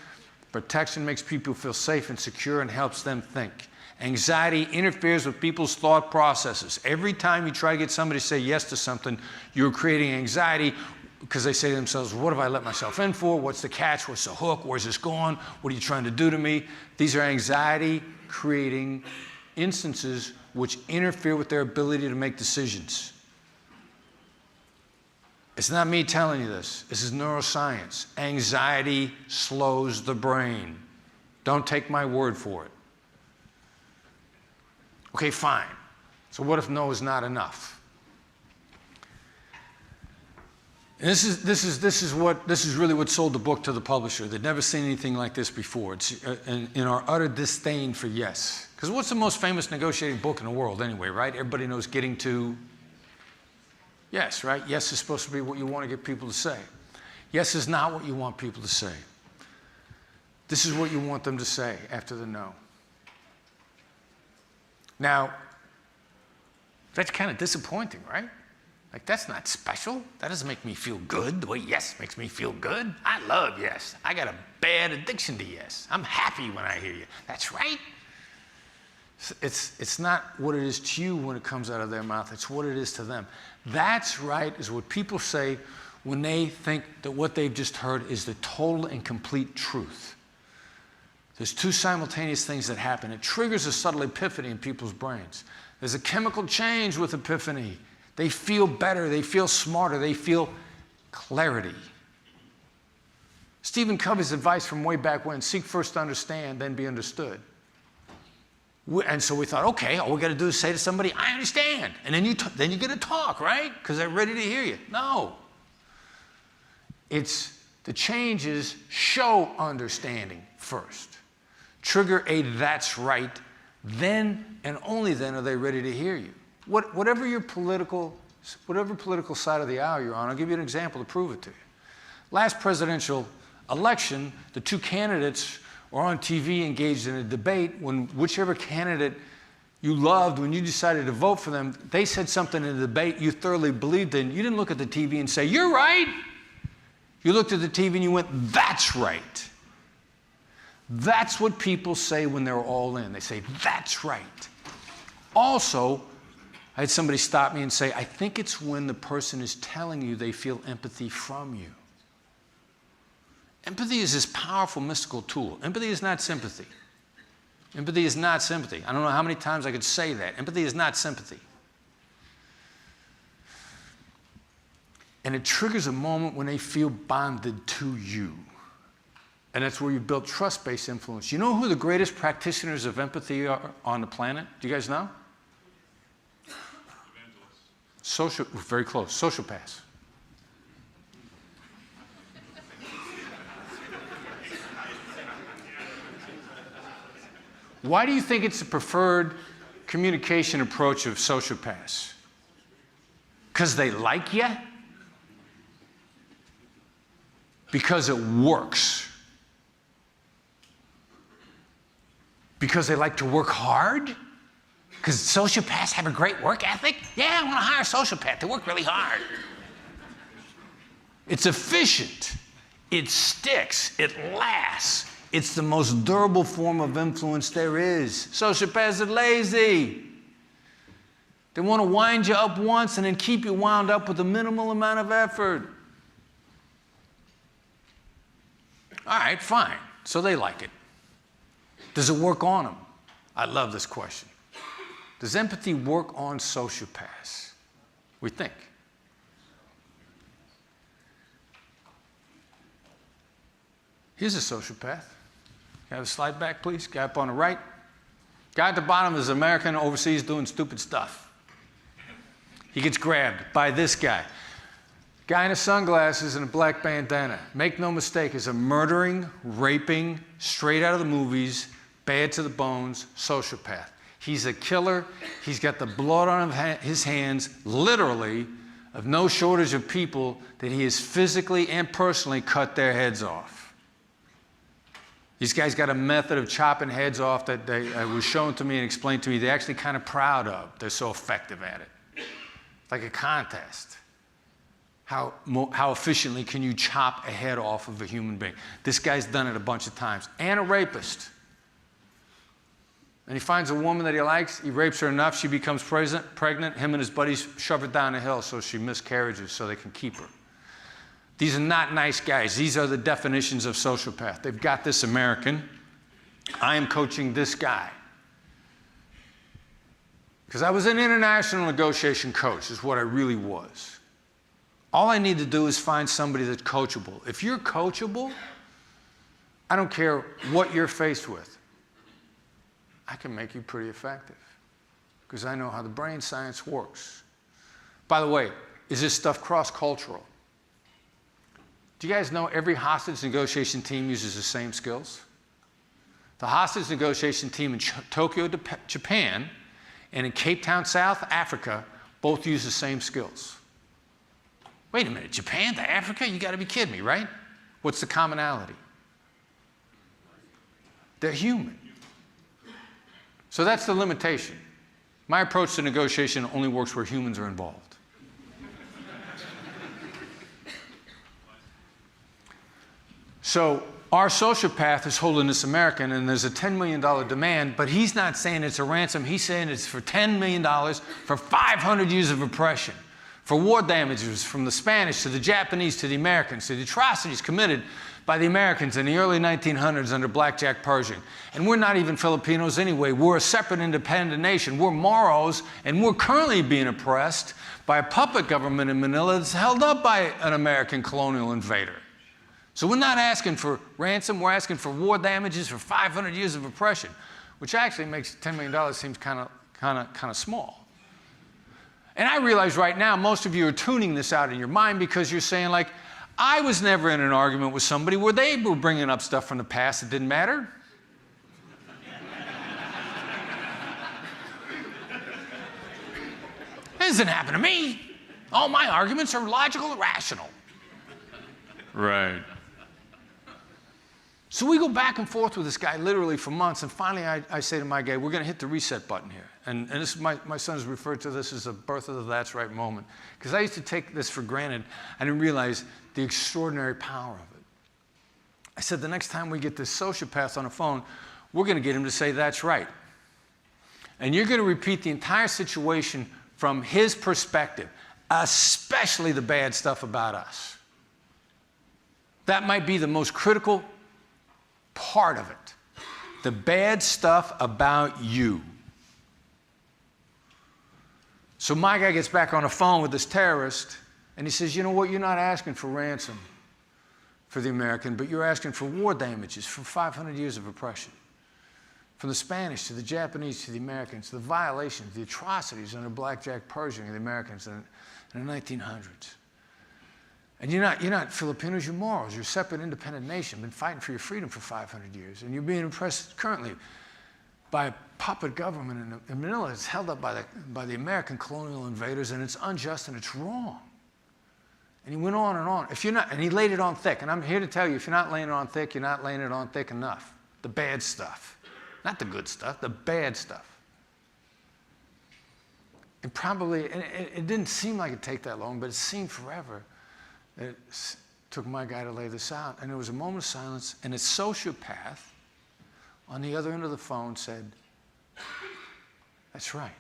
Protection makes people feel safe and secure and helps them think. Anxiety interferes with people's thought processes. Every time you try to get somebody to say yes to something, you're creating anxiety because they say to themselves, what have I let myself in for? What's the catch? What's the hook? Where's this going? What are you trying to do to me? These are anxiety-creating instances which interfere with their ability to make decisions. It's not me telling you this. This is neuroscience. Anxiety slows the brain. Don't take my word for it. Okay, fine. So what if no is not enough? And this is really what sold the book to the publisher. They'd never seen anything like this before. It's in our utter disdain for yes. Because what's the most famous negotiating book in the world anyway, right? Everybody knows Getting to Yes, right? Yes is supposed to be what you want to get people to say. Yes is not what you want people to say. This is what you want them to say after the no. Now, that's kind of disappointing, right? Like, that's not special. That doesn't make me feel good the way yes makes me feel good. I love yes. I got a bad addiction to yes. I'm happy when I hear you. That's right. It's not what it is to you when it comes out of their mouth. It's what it is to them. That's right is what people say when they think that what they've just heard is the total and complete truth. There's two simultaneous things that happen. It triggers a subtle epiphany in people's brains. There's a chemical change with epiphany. They feel better. They feel smarter. They feel clarity. Stephen Covey's advice from way back when, seek first to understand, then be understood. And so we thought, okay, all we got to do is say to somebody, I understand. And then you get to talk, right? Because they're ready to hear you. No. It's the changes show understanding first. Trigger a that's right, then and only then are they ready to hear you. Whatever political side of the aisle you're on, I'll give you an example to prove it to you. Last presidential election, the two candidates were on TV engaged in a debate when whichever candidate you loved, when you decided to vote for them, they said something in the debate you thoroughly believed in. You didn't look at the TV and say, you're right. You looked at the TV and you went, that's right. That's what people say when they're all in. They say, that's right. Also, I had somebody stop me and say, I think it's when the person is telling you they feel empathy from you. Empathy is this powerful mystical tool. Empathy is not sympathy. Empathy is not sympathy. I don't know how many times I could say that. Empathy is not sympathy. And it triggers a moment when they feel bonded to you. And that's where you build trust-based influence. You know who the greatest practitioners of empathy are on the planet? Do you guys know? Very close. Sociopaths. Why do you think it's the preferred communication approach of sociopaths? Because they like you? Because it works? Because they like to work hard? Because sociopaths have a great work ethic? Yeah, I want to hire a sociopath. They work really hard. It's efficient. It sticks. It lasts. It's the most durable form of influence there is. Sociopaths are lazy. They want to wind you up once and then keep you wound up with a minimal amount of effort. All right, fine. So they like it. Does it work on them? I love this question. Does empathy work on sociopaths? We think. Here's a sociopath. Can I have a slide back, please? Guy up on the right. Guy at the bottom is American overseas doing stupid stuff. He gets grabbed by this guy. Guy in the sunglasses and a black bandana. Make no mistake, is a murdering, raping, straight out of the movies, bad to the bones, sociopath. He's a killer. He's got the blood on his hands, literally, of no shortage of people that he has physically and personally cut their heads off. These guys got a method of chopping heads off that was shown to me and explained to me they're actually kind of proud of. They're so effective at it. It's like a contest. How efficiently can you chop a head off of a human being? This guy's done it a bunch of times. And a rapist. And he finds a woman that he likes, he rapes her enough, she becomes pregnant, him and his buddies shove her down a hill so she miscarriages so they can keep her. These are not nice guys. These are the definitions of sociopath. They've got this American. I am coaching this guy. Because I was an international negotiation coach, is what I really was. All I need to do is find somebody that's coachable. If you're coachable, I don't care what you're faced with. I can make you pretty effective because I know how the brain science works. By the way, is this stuff cross-cultural? Do you guys know every hostage negotiation team uses the same skills? The hostage negotiation team in Tokyo, Japan, and in Cape Town, South Africa, both use the same skills. Wait a minute, Japan to Africa? You got to be kidding me, right? What's the commonality? They're human. So that's the limitation. My approach to negotiation only works where humans are involved. So our sociopath is holding this American, and there's a $10 million demand, but he's not saying it's a ransom. He's saying it's for $10 million for 500 years of oppression, for war damages from the Spanish to the Japanese to the Americans, to the atrocities committed by the Americans in the early 1900s under Blackjack Pershing. And we're not even Filipinos anyway. We're a separate independent nation. We're Moros, and we're currently being oppressed by a puppet government in Manila that's held up by an American colonial invader. So we're not asking for ransom, we're asking for war damages for 500 years of oppression, which actually makes $10 million seem kind of small. And I realize right now most of you are tuning this out in your mind because you're saying, like, I was never in an argument with somebody where they were bringing up stuff from the past that didn't matter. It doesn't happen to me. All my arguments are logical and rational. Right. So we go back and forth with this guy literally for months, and finally I say to my guy, we're going to hit the reset button here. And this is my son has referred to this as a birth of the that's right moment. Because I used to take this for granted. I didn't realize the extraordinary power of it. I said, the next time we get this sociopath on the phone, we're going to get him to say that's right. And you're going to repeat the entire situation from his perspective, especially the bad stuff about us. That might be the most critical part of it. The bad stuff about you. So my guy gets back on the phone with this terrorist, and he says, you know what, you're not asking for ransom for the American, but you're asking for war damages for 500 years of oppression. From the Spanish to the Japanese to the Americans, the violations, the atrocities under Blackjack Pershing and the Americans in the 1900s. And you're not Filipinos, you're Moros. You're a separate independent nation, been fighting for your freedom for 500 years. And you're being oppressed currently by a puppet government in Manila. It's held up by the American colonial invaders, and it's unjust and it's wrong. And he went on and on. And he laid it on thick. And I'm here to tell you, if you're not laying it on thick, you're not laying it on thick enough. The bad stuff. Not the good stuff, the bad stuff. And probably, it didn't seem like it'd take that long, but it seemed forever. It took my guy to lay this out, and there was a moment of silence, and a sociopath on the other end of the phone said, that's right.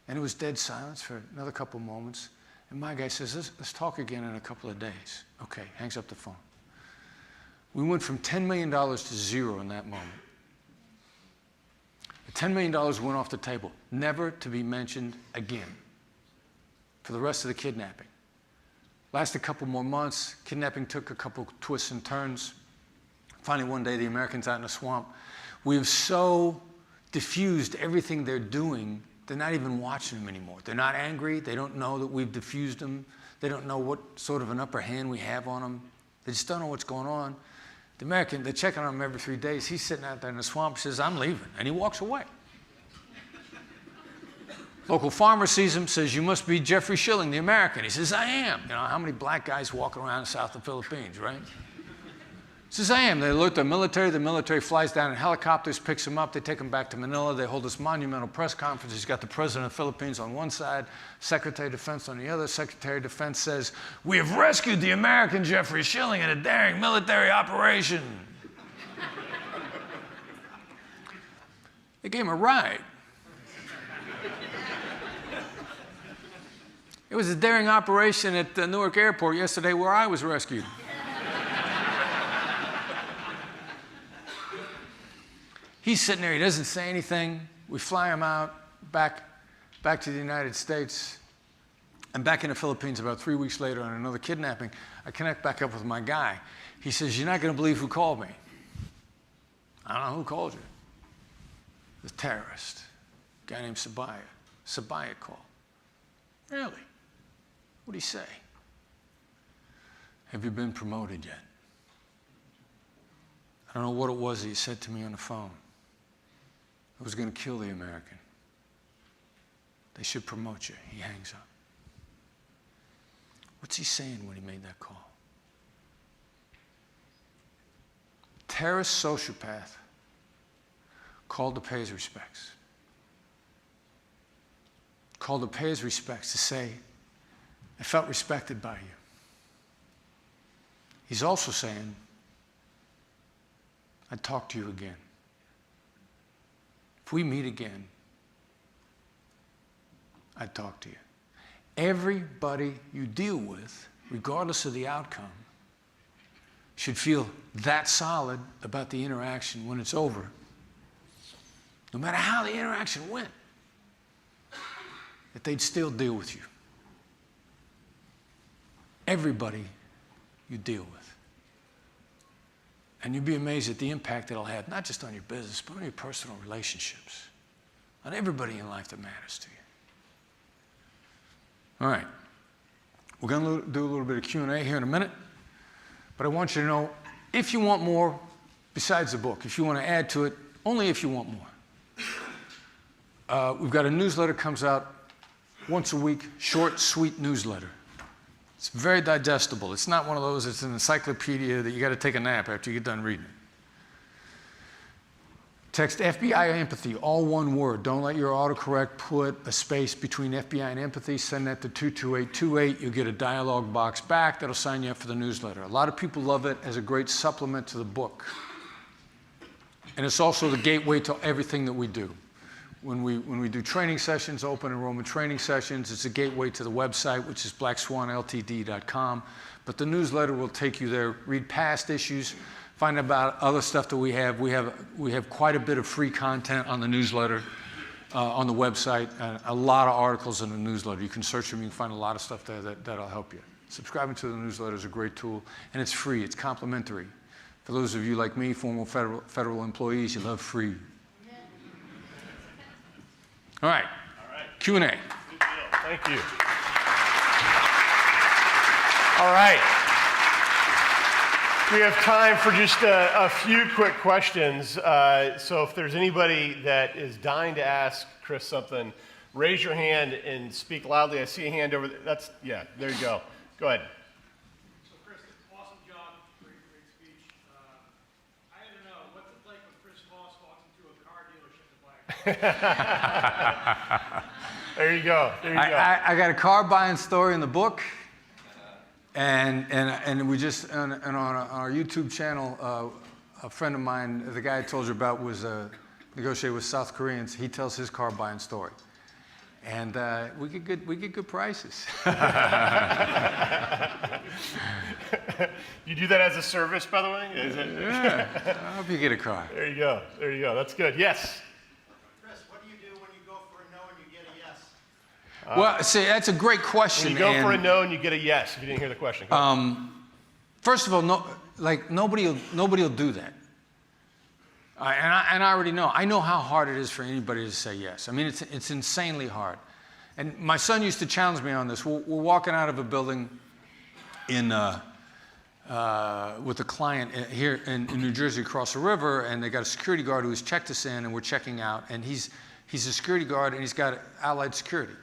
And it was dead silence for another couple moments, and my guy says, let's talk again in a couple of days. Okay, hangs up the phone. We went from $10 million to zero in that moment. The $10 million went off the table, never to be mentioned again for the rest of the kidnapping. Lasted a couple more months. Kidnapping took a couple twists and turns. Finally, one day, the Americans out in the swamp, we've so diffused everything they're doing, they're not even watching them anymore. They're not angry. They don't know that we've diffused them. They don't know what sort of an upper hand we have on them. They just don't know what's going on. The American, they're checking on him every 3 days. He's sitting out there in the swamp, says, I'm leaving, and he walks away. Local farmer sees him, says, you must be Jeffrey Schilling, the American. He says, I am. You know, how many black guys walking around south of the Philippines, right? He says, I am. They alert the military flies down in helicopters, picks him up, they take him back to Manila, they hold this monumental press conference. He's got the President of the Philippines on one side, Secretary of Defense on the other. Secretary of Defense says, we have rescued the American Jeffrey Schilling in a daring military operation. They gave him a ride. It was a daring operation at the Newark Airport yesterday where I was rescued. He's sitting there, he doesn't say anything. We fly him out back to the United States. I'm back in the Philippines about 3 weeks later on another kidnapping. I connect back up with my guy. He says, you're not going to believe who called me. I don't know who called you. The terrorist, a guy named Sabaya. Sabaya called. Really? What'd he say? Have you been promoted yet? I don't know what it was that he said to me on the phone. I was going to kill the American. They should promote you. He hangs up. What's he saying when he made that call? Terrorist sociopath called to pay his respects. Called to pay his respects to say, I felt respected by you. He's also saying, I'd talk to you again. If we meet again, I'd talk to you. Everybody you deal with, regardless of the outcome, should feel that solid about the interaction when it's over. No matter how the interaction went, that they'd still deal with you. Everybody you deal with. And you'd be amazed at the impact it'll have, not just on your business, but on your personal relationships, on everybody in life that matters to you. All right. We're going to do a little bit of Q&A here in a minute, but I want you to know, if you want more besides the book, if you want to add to it, only if you want more. We've got a newsletter comes out once a week, short, sweet newsletter. It's very digestible. It's not one of those, it's an encyclopedia that you got to take a nap after you get done reading it. Text FBI empathy, all one word. Don't let your autocorrect put a space between FBI and empathy. Send that to 22828. You'll get a dialog box back that'll sign you up for the newsletter. A lot of people love it as a great supplement to the book. And it's also the gateway to everything that we do. When we do training sessions, open enrollment training sessions, it's a gateway to the website, which is blackswanltd.com. But the newsletter will take you there. Read past issues, find out about other stuff that we have. We have quite a bit of free content on the newsletter, on the website, a lot of articles in the newsletter. You can search them, you can find a lot of stuff there that'll help you. Subscribing to the newsletter is a great tool, and it's free, it's complimentary. For those of you like me, former federal employees, you love free. All right. Q&A. Good deal. Thank you. All right. We have time for just a few quick questions. So if there's anybody that is dying to ask Chris something, raise your hand and speak loudly. I see a hand over there. Yeah, there you go. Go ahead. So Chris, awesome job. Great speech. I had to know, what's it like when Chris Voss walks into a car dealership to buy a car? There you go. There you go. I got a car buying story in the book. And we just, on our YouTube channel, a friend of mine, the guy I told you about, was negotiating with South Koreans. He tells his car buying story. And we get good prices. You do that as a service, by the way? Is it? Yeah, I hope you get a car. There you go. There you go. That's good. Yes? Chris, what do you do when you go for a no and you get a yes? Well, see, that's a great question. When you go for a no and you get a yes, if you didn't hear the question. First of all, nobody will do that. And I already know. I know how hard it is for anybody to say yes. I mean, it's insanely hard. And my son used to challenge me on this. We're walking out of a building with a client here in New Jersey across the river, and they got a security guard who's checked us in, and we're checking out. And he's a security guard, and he's got Allied Security.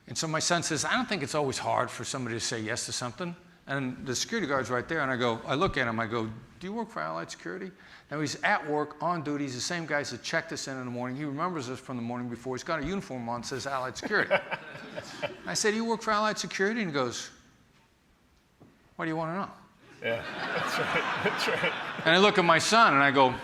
And so my son says, I don't think it's always hard for somebody to say yes to something. And the security guard's right there, and I look at him, I go, do you work for Allied Security? Now he's at work, on duty, he's the same guy that checked us in the morning. He remembers us from the morning before. He's got a uniform on, says Allied Security. I said, you work for Allied Security? And he goes, what do you want to know? Yeah, that's right, that's right. And I look at my son, and I go,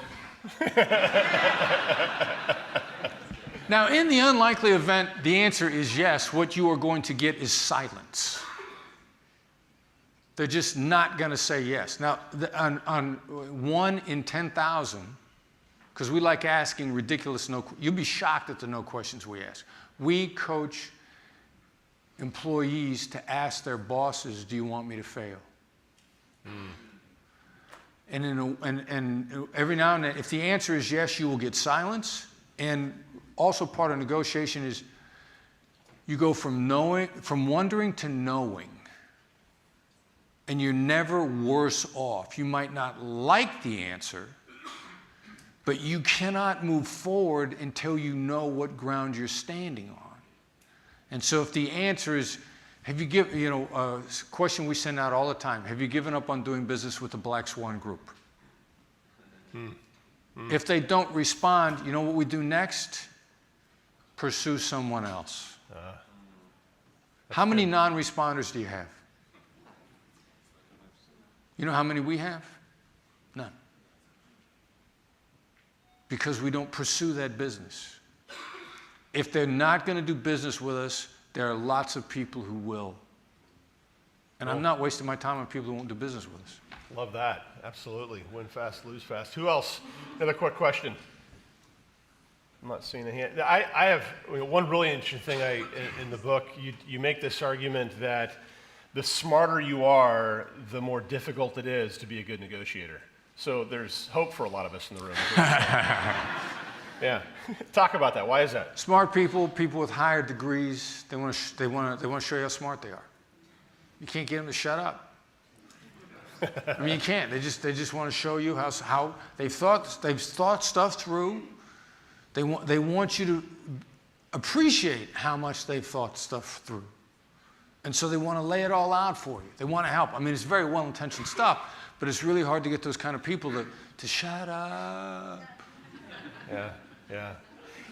now, in the unlikely event the answer is yes, what you are going to get is silence. They're just not going to say yes. Now, on 1 in 10,000, because we like asking ridiculous you'll be shocked at the no questions we ask. We coach employees to ask their bosses, do you want me to fail? And every now and then, if the answer is yes, you will get silence. And also part of negotiation is you go from wondering to knowing. And you're never worse off. You might not like the answer, but you cannot move forward until you know what ground you're standing on. And so if the answer is, have you given, a question we send out all the time, have you given up on doing business with the Black Swan Group? If they don't respond, you know what we do next? Pursue someone else. How many non-responders do you have? You know how many we have? None. Because we don't pursue that business. If they're not going to do business with us, there are lots of people who will. And I'm not wasting my time on people who won't do business with us. Love that. Absolutely. Win fast, lose fast. Who else? Another quick question. I'm not seeing a hand. I have one really interesting thing in the book. You make this argument that the smarter you are, the more difficult it is to be a good negotiator. So there's hope for a lot of us in the room. Yeah. Talk about that. Why is that? Smart people, people with higher degrees, they want to show you how smart they are. You can't get them to shut up. I mean, you can't. They just want to show you how they've thought stuff through. They want you to appreciate how much they've thought stuff through. And so they want to lay it all out for you. They want to help. I mean, it's very well-intentioned stuff, but it's really hard to get those kind of people to shut up. Yeah, yeah.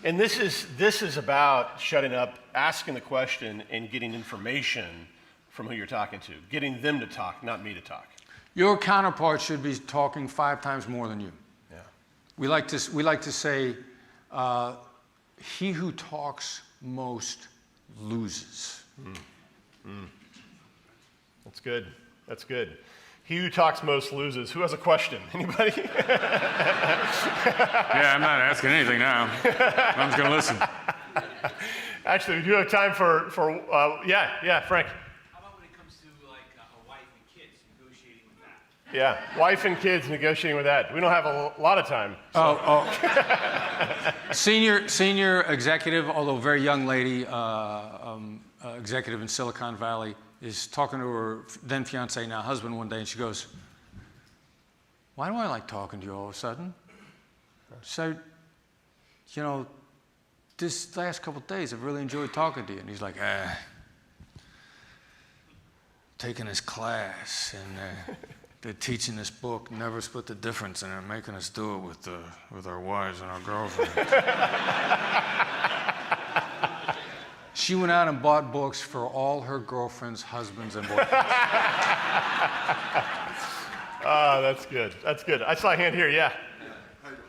And this is about shutting up, asking the question, and getting information from who you're talking to. Getting them to talk, not me to talk. Your counterpart should be talking 5 times more than you. Yeah. We like to say, he who talks most loses. That's good. That's good. He who talks most loses. Who has a question? Anybody? Yeah, I'm not asking anything now. I'm just going to listen. Actually, we do have time for yeah, Frank. How about when it comes to like a wife and kids, negotiating with that? Yeah, wife and kids negotiating with that. We don't have a lot of time. So. Senior executive, although very young lady, executive in Silicon Valley, is talking to her then fiance, now husband, one day, and she goes, "Why do I like talking to you all of a sudden?" So, you know, this last couple of days, I've really enjoyed talking to you. And he's like, taking this class, and they're teaching this book, Never Split the Difference, and they're making us do it with our wives and our girlfriends. She went out and bought books for all her girlfriends, husbands, and boyfriends. Oh, that's good. That's good. I saw a hand here. Yeah. How you doing?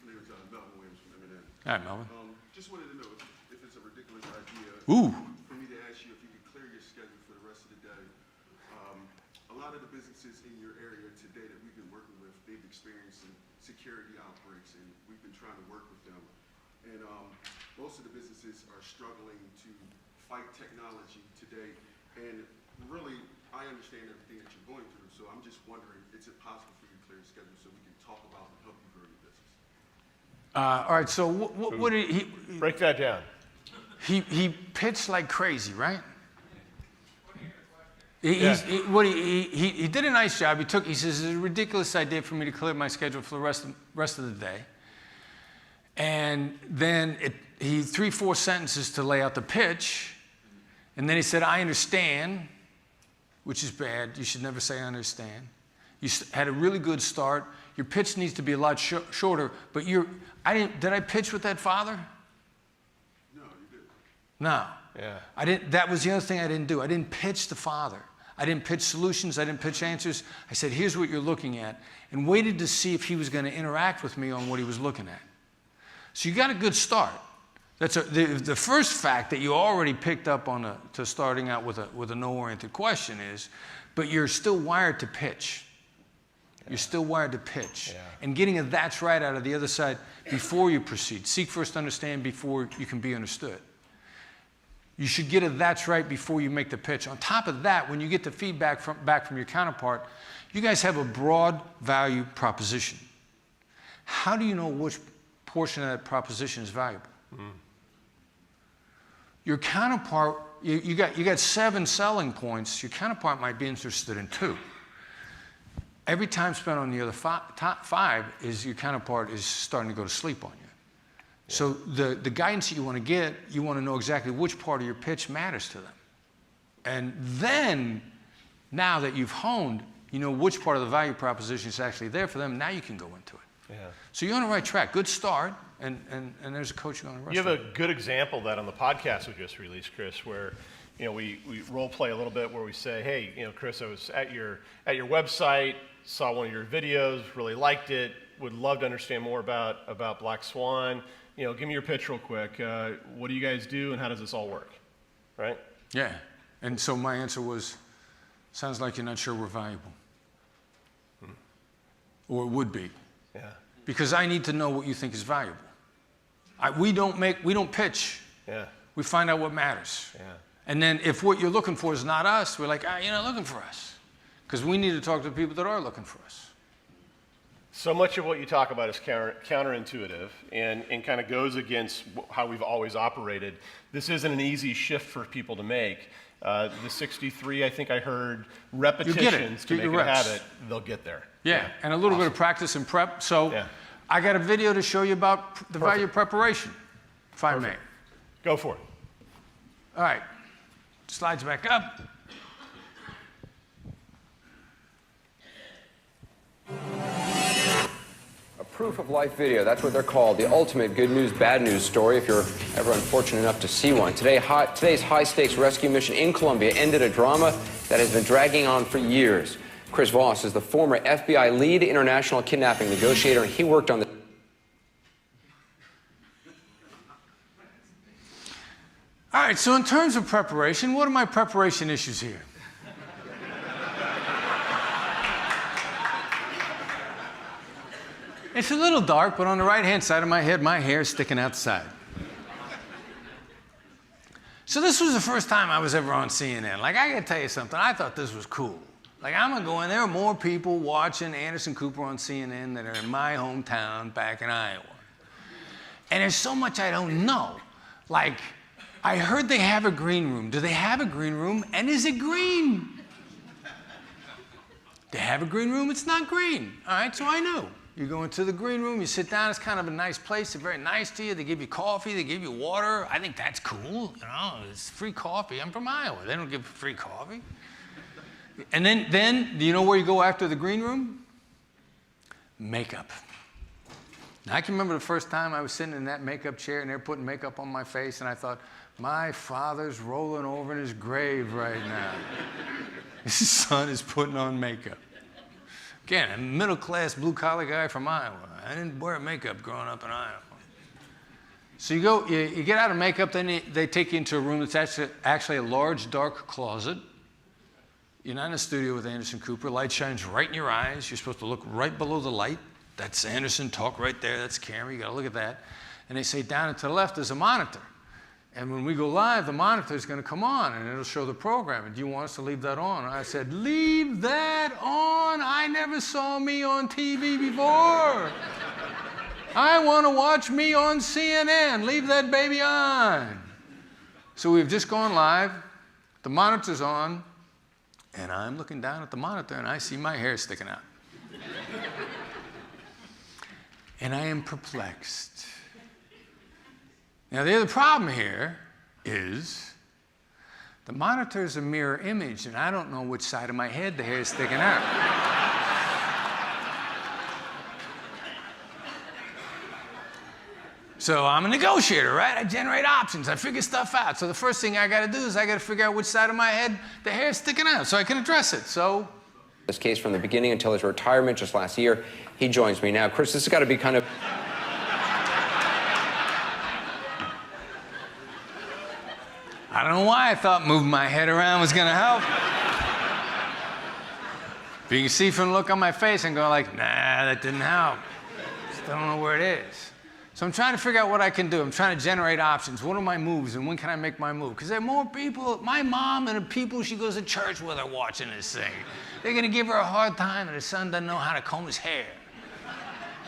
My name is Melvin Williams from M&M. All right, Melvin. Just wanted to know if it's a ridiculous idea for me to ask you if you could clear your schedule for the rest of the day. A lot of the businesses in your area today that we've been working with, they've experienced some security outbreaks, and we've been trying to work with them. And most of the businesses are struggling to fight technology today. And really, I understand everything that you're going through, so I'm just wondering, is it possible for you to clear your schedule so we can talk about and help you grow your business? All right, so what did he... Break that down. He pitched like crazy, right? He did a nice job. He says, it's a ridiculous idea for me to clear my schedule for the rest of the day. And then he 3-4 sentences to lay out the pitch. And then he said, I understand, which is bad. You should never say I understand. You had a really good start. Your pitch needs to be a lot shorter, but did I pitch with that father? No, you didn't. No. Yeah. That was the other thing I didn't do. I didn't pitch the father. I didn't pitch solutions. I didn't pitch answers. I said, here's what you're looking at, and waited to see if he was going to interact with me on what he was looking at. So you got a good start. That's the first fact that you already picked up on to starting out with a no-oriented question is, but you're still wired to pitch. You're still wired to pitch. Yeah. And getting a that's right out of the other side before you proceed. Seek first to understand before you can be understood. You should get a that's right before you make the pitch. On top of that, when you get the feedback back from your counterpart, you guys have a broad value proposition. How do you know which portion of that proposition is valuable? Your counterpart, you got 7 selling points. Your counterpart might be interested in 2. Every time spent on the other top 5 is your counterpart is starting to go to sleep on you. Yeah. So the guidance that you want to get, you want to know exactly which part of your pitch matters to them. And then, now that you've honed, you know which part of the value proposition is actually there for them, now you can go into it. Yeah. So you're on the right track. Good start, and there's a coaching on the rest. You have a good example of that on the podcast we just released, Chris, where you know, we role play a little bit where we say, hey, you know, Chris, I was at your website, saw one of your videos, really liked it, would love to understand more about Black Swan. You know, give me your pitch real quick. What do you guys do, and how does this all work, right? Yeah, and so my answer was, sounds like you're not sure we're valuable. Or would be. Yeah. Because I need to know what you think is valuable. We don't pitch. Yeah. We find out what matters. Yeah. And then if what you're looking for is not us, we're like, you're not looking for us. Because we need to talk to the people that are looking for us. So much of what you talk about is counterintuitive and kind of goes against how we've always operated. This isn't an easy shift for people to make. The 63, I think I heard, repetitions to make it a habit, they'll get there. Yeah, and a little bit of practice and prep. So I got a video to show you about the value of preparation, if I may. Go for it. All right, slides back up. A proof of life video, that's what they're called. The ultimate good news, bad news story, if you're ever unfortunate enough to see one. Today's high-stakes rescue mission in Colombia ended a drama that has been dragging on for years. Chris Voss is the former FBI lead international kidnapping negotiator, and he worked on the... All right, so in terms of preparation, what are my preparation issues here? It's a little dark, but on the right-hand side of my head, my hair is sticking out the side. So this was the first time I was ever on CNN. Like, I gotta tell you something, I thought this was cool. Like, I'm gonna go in, there are more people watching Anderson Cooper on CNN that are in my hometown back in Iowa. And there's so much I don't know. Like, I heard they have a green room. Do they have a green room? And is it green? They have a green room, it's not green. All right, so I knew. You go into the green room, you sit down, it's kind of a nice place, they're very nice to you, they give you coffee, they give you water. I think that's cool, you know, it's free coffee. I'm from Iowa, they don't give free coffee. And then, do you know where you go after the green room? Makeup. Now, I can remember the first time I was sitting in that makeup chair and they're putting makeup on my face, and I thought, my father's rolling over in his grave right now. His son is putting on makeup. Again, a middle-class, blue-collar guy from Iowa. I didn't wear makeup growing up in Iowa. So you get out of makeup, then they take you into a room that's actually a large, dark closet. You're not in a studio with Anderson Cooper. Light shines right in your eyes. You're supposed to look right below the light. That's Anderson, talk right there. That's the camera. You got to look at that. And they say down and to the left is a monitor. And when we go live, the monitor is going to come on, and it'll show the program. And do you want us to leave that on? And I said, leave that on. I never saw me on TV before. I want to watch me on CNN. Leave that baby on. So we've just gone live. The monitor's on. And I'm looking down at the monitor, and I see my hair sticking out. And I am perplexed. Now, the other problem here is the monitor is a mirror image, and I don't know which side of my head the hair is sticking out. So I'm a negotiator, right? I generate options. I figure stuff out. So the first thing I got to do is I got to figure out which side of my head the hair is sticking out so I can address it. So this case from the beginning until his retirement just last year. He joins me now. Chris, this has got to be kind of... I don't know why I thought moving my head around was going to help. But you can see from the look on my face, I'm going like, nah, that didn't help. Still don't know where it is. So I'm trying to figure out what I can do. I'm trying to generate options. What are my moves, and when can I make my move? Because there are more people. My mom and the people she goes to church with are watching this thing. They're going to give her a hard time, and her son doesn't know how to comb his hair.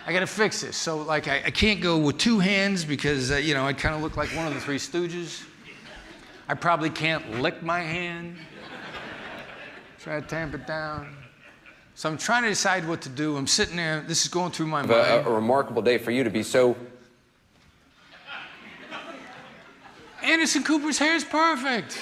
I got to fix this. So, like, I can't go with two hands because, you know, I kind of look like one of the Three Stooges. I probably can't lick my hand. Try to tamp it down. So I'm trying to decide what to do. I'm sitting there. This is going through my mind. A remarkable day for you to be so... Anderson Cooper's hair is perfect.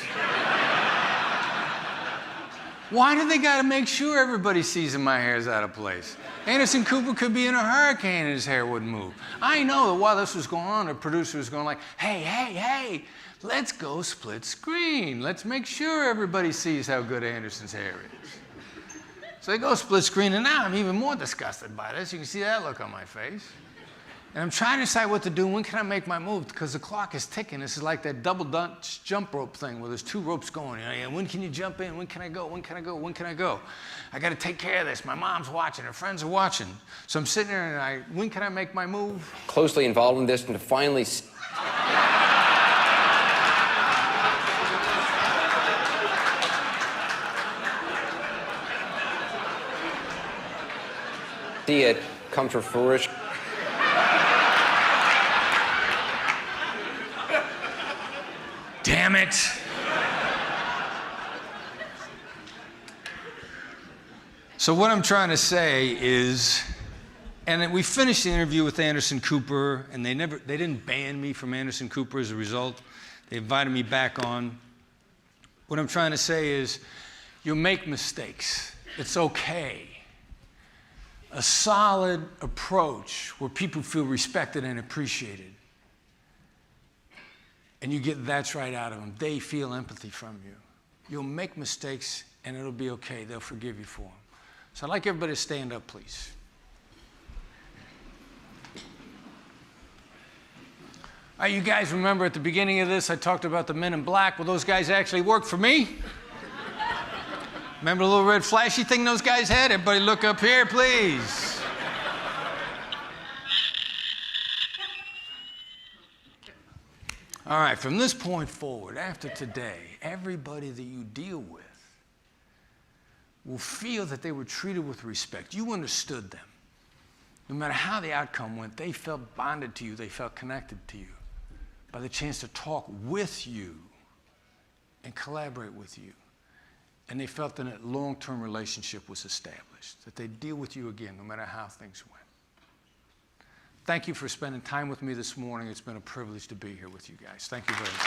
Why do they got to make sure everybody sees that my hair's out of place? Anderson Cooper could be in a hurricane and his hair wouldn't move. I know that while this was going on, the producer was going like, hey, let's go split screen. Let's make sure everybody sees how good Anderson's hair is. So they go split screen, and now I'm even more disgusted by this. You can see that look on my face. And I'm trying to decide what to do. When can I make my move? Because the clock is ticking. This is like that double Dutch jump rope thing where there's 2 ropes going. You know, when can you jump in? When can I go? When can I go? When can I go? I got to take care of this. My mom's watching. Her friends are watching. So I'm sitting there and when can I make my move? Closely involved in this, and to finally see it come to fruition. Damn it. So what I'm trying to say is, and we finished the interview with Anderson Cooper, and they didn't ban me from Anderson Cooper as a result. They invited me back on. What I'm trying to say is, you'll make mistakes. It's okay. A solid approach where people feel respected and appreciated. And you get that's right out of them. They feel empathy from you. You'll make mistakes, and it'll be okay. They'll forgive you for them. So I'd like everybody to stand up, please. All right, you guys remember at the beginning of this, I talked about the men in black. Well, those guys actually worked for me. Remember the little red flashy thing those guys had? Everybody look up here, please. All right, from this point forward, after today, everybody that you deal with will feel that they were treated with respect. You understood them. No matter how the outcome went, they felt bonded to you, they felt connected to you by the chance to talk with you and collaborate with you. And they felt that a long-term relationship was established, that they'd deal with you again no matter how things went. Thank you for spending time with me this morning. It's been a privilege to be here with you guys. Thank you very much.